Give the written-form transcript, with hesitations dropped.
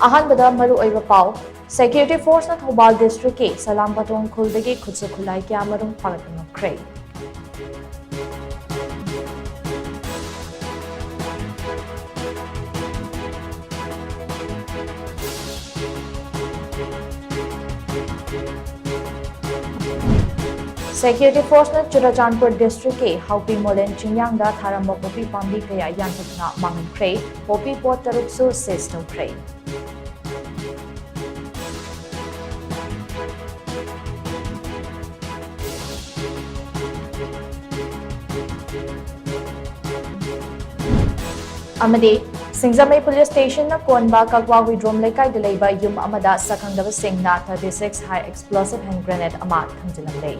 ꯑꯍꯥꯟꯕꯗ ꯃꯔꯨꯑꯣꯏꯕ ꯄꯥꯎ ꯁꯦꯀ꯭ꯌꯨꯔꯤꯇꯤ ꯐꯣꯔꯁꯅ ꯊꯧꯕꯥꯜ ꯗꯤꯁꯇ꯭ꯔꯤꯛꯀꯤ ꯁꯂꯥꯝꯄꯥꯇꯣꯡ ꯈꯨꯜꯗꯒꯤ ꯈꯨꯠꯁꯨ ꯈꯨꯠꯂꯥꯏ ꯀꯌꯥꯃꯔꯨꯝ ꯐꯥꯒꯠꯄ ꯉꯝꯈ꯭ꯔꯦ꯫ Security Force na Churachandpur District ke Haupi Molen Chinyangda Tharamba Popi Pambi kaya yanthakna mangkhre Popi pot taruk su seize tawkhre. Amadi Singzamai Police Station na Konba Kakwa Widrom Lekai de Leiba Yum Amada Sakangdaba Singna 36 high explosive hand grenade amat thamjilamlei.